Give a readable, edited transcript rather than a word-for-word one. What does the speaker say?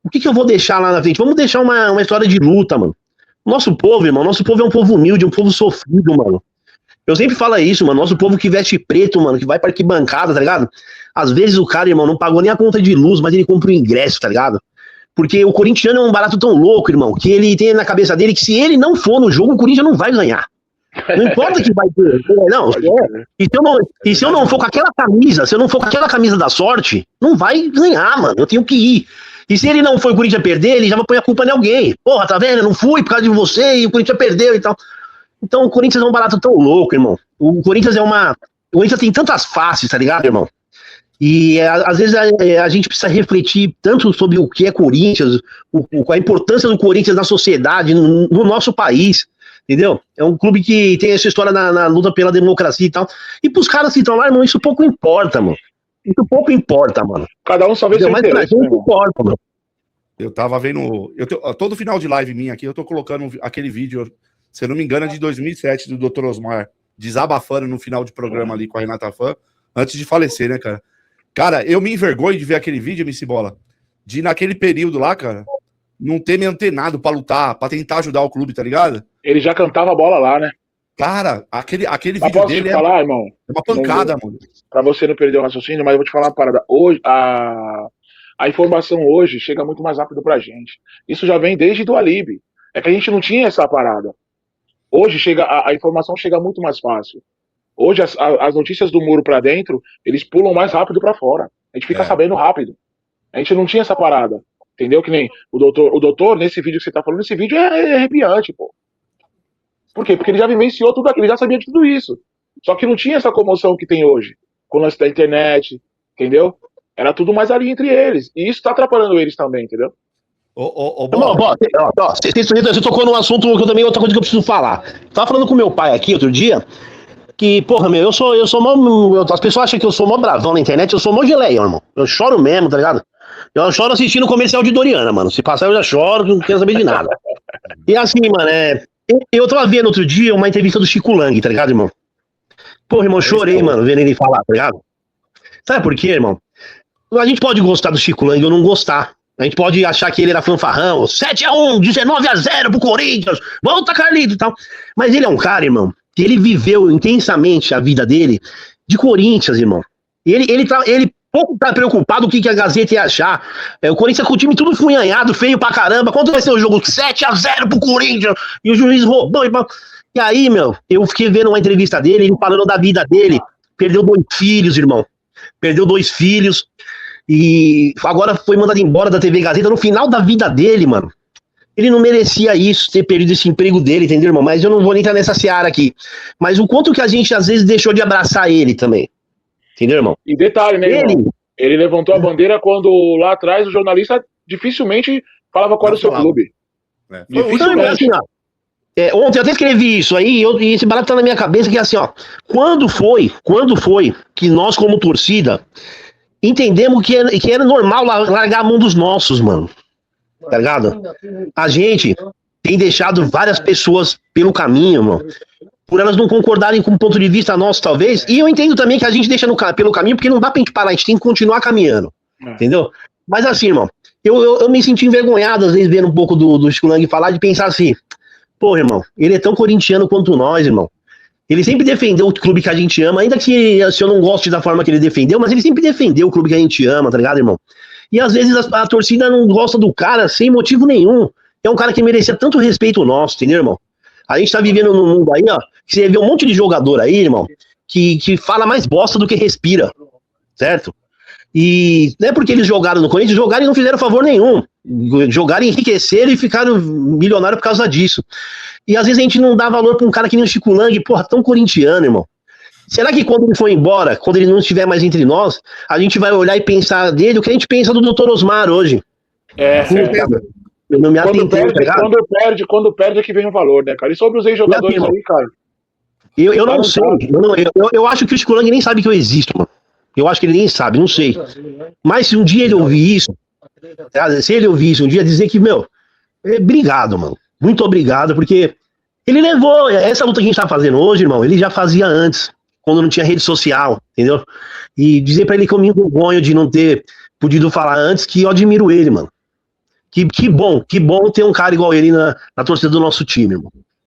O que eu vou deixar lá na frente? Vamos deixar uma história de luta, mano. Nosso povo, irmão, nosso povo é um povo humilde, um povo sofrido, mano. Eu sempre falo isso, mano. Nosso povo que veste preto, mano, que vai pra arquibancada, tá ligado? Às vezes o cara, irmão, não pagou nem a conta de luz, mas ele compra o ingresso, tá ligado? Porque o corintiano é um barato tão louco, irmão, que ele tem na cabeça dele que se ele não for no jogo, o Corinthians não vai ganhar. Não importa que vai ter. Não, e se eu não for com aquela camisa, se eu não for com aquela camisa da sorte, não vai ganhar, mano. Eu tenho que ir. E se ele não foi o Corinthians perder, ele já vai pôr a culpa em alguém. Porra, tá vendo? Eu não fui por causa de você e o Corinthians perdeu e tal. Então o Corinthians é um barato tão louco, irmão. O Corinthians O Corinthians tem tantas faces, tá ligado, irmão? E às vezes a gente precisa refletir tanto sobre o que é Corinthians, a importância do Corinthians na sociedade, no nosso país, entendeu? É um clube que tem essa história na luta pela democracia e tal. E pros caras que estão lá, irmão, isso pouco importa, mano. Isso pouco importa, mano. Cada um só vê seu interesse. Mas pra gente importa, mano. Eu tava vendo... todo final de live minha aqui, eu tô colocando aquele vídeo, se eu não me engano, é de 2007, do Dr. Osmar, desabafando no final de programa ali com a Renata Fã, antes de falecer, né, cara? Cara, eu me envergonho de ver aquele vídeo, MC Bola, de naquele período lá, cara, não ter me antenado pra lutar, pra tentar ajudar o clube, tá ligado? Ele já cantava a bola lá, né? Cara, aquele Mas vídeo dele falar, irmão, é uma pancada, mano. Pra você não perder o raciocínio, mas eu vou te falar uma parada. Hoje, a informação hoje chega muito mais rápido pra gente. Isso já vem desde do Alibi. É que a gente não tinha essa parada. Hoje a informação chega muito mais fácil. Hoje as notícias do muro pra dentro, eles pulam mais rápido pra fora. A gente fica sabendo rápido. A gente não tinha essa parada. Entendeu? Que nem o doutor, nesse vídeo que você tá falando, esse vídeo é arrepiante, pô. Por quê? Porque ele já vivenciou tudo aquilo, ele já sabia de tudo isso. Só que não tinha essa comoção que tem hoje. Com o lance da internet, entendeu? Era tudo mais ali entre eles. E isso tá atrapalhando eles também, entendeu? Você tocou num assunto que eu também, outra coisa que eu preciso falar. Tava falando com meu pai aqui outro dia, que, porra, meu, eu sou mó. As pessoas acham que eu sou mó bravão na internet, eu sou mó geleia, irmão. Eu choro mesmo, tá ligado? Eu choro assistindo o comercial de Doriana, mano. Se passar, eu já choro, não quero saber de nada. E assim, mano, eu tava vendo outro dia uma entrevista do Chico Lang, tá ligado, irmão? Porra, irmão, eu chorei, mano, vendo ele falar, tá ligado? Sabe por quê, irmão? A gente pode gostar do Chico Lang ou não gostar. A gente pode achar que ele era fanfarrão, 7-1, 19-0 pro Corinthians, volta, Carlito e tal. Mas ele é um cara, irmão, que ele viveu intensamente a vida dele de Corinthians, irmão. Ele pouco tá preocupado com o que a Gazeta ia achar. O Corinthians com o time tudo funhanhado, feio pra caramba. Quanto vai ser o jogo? 7-0 pro Corinthians. E o juiz roubou. E aí, meu, eu fiquei vendo uma entrevista dele, ele falando da vida dele. Perdeu 2 filhos, irmão. Perdeu 2 filhos. E agora foi mandado embora da TV Gazeta no final da vida dele, mano. Ele não merecia isso, ter perdido esse emprego dele, entendeu, irmão? Mas eu não vou nem entrar nessa seara aqui. Mas o quanto que a gente, às vezes, deixou de abraçar ele também. Entendeu, irmão? E detalhe, né, irmão? Ele levantou a bandeira quando lá atrás o jornalista dificilmente falava qual era o seu clube. Dificilmente. Ontem eu até escrevi isso aí, e esse barato tá na minha cabeça, que é assim, ó. Quando foi que nós, como torcida, entendemos que era normal largar a mão dos nossos, mano? Tá ligado? A gente tem deixado várias pessoas pelo caminho, mano, por elas não concordarem com o ponto de vista nosso, talvez. E eu entendo também que a gente deixa pelo caminho, porque não dá pra gente parar, a gente tem que continuar caminhando. Entendeu? Mas assim, irmão, eu me senti envergonhado, às vezes, vendo um pouco do Chico Lang falar, de pensar assim, pô, irmão, ele é tão corintiano quanto nós, irmão. Ele sempre defendeu o clube que a gente ama, ainda que se eu não goste da forma que ele defendeu, mas ele sempre defendeu o clube que a gente ama, tá ligado, irmão? E às vezes a torcida não gosta do cara sem motivo nenhum. É um cara que merecia tanto respeito nosso, entendeu, irmão? A gente tá vivendo num mundo aí, ó, que você vê um monte de jogador aí, irmão, que fala mais bosta do que respira, certo? E não é porque eles jogaram no Corinthians, jogaram e não fizeram favor nenhum. Jogaram, enriqueceram e ficaram milionários por causa disso. E às vezes a gente não dá valor pra um cara que nem o Chico Lang, porra, tão corintiano, irmão. Será que quando ele for embora, quando ele não estiver mais entre nós, a gente vai olhar e pensar dele o que a gente pensa do Dr. Osmar hoje? Eu não me atentei, quando perde é que vem o valor, né, cara? E sobre os ex-jogadores aí, cara? Eu não sei. Eu acho que o Chico Lang nem sabe que eu existo, mano. Eu acho que ele nem sabe, não sei. Mas se um dia ele ouvir isso, um dia dizer que, meu, obrigado, mano. Muito obrigado, porque ele levou essa luta que a gente tá fazendo hoje, irmão, ele já fazia antes, quando não tinha rede social, entendeu? E dizer pra ele que eu me envergonho de não ter podido falar antes, que eu admiro ele, mano. Que bom ter um cara igual ele na torcida do nosso time, irmão.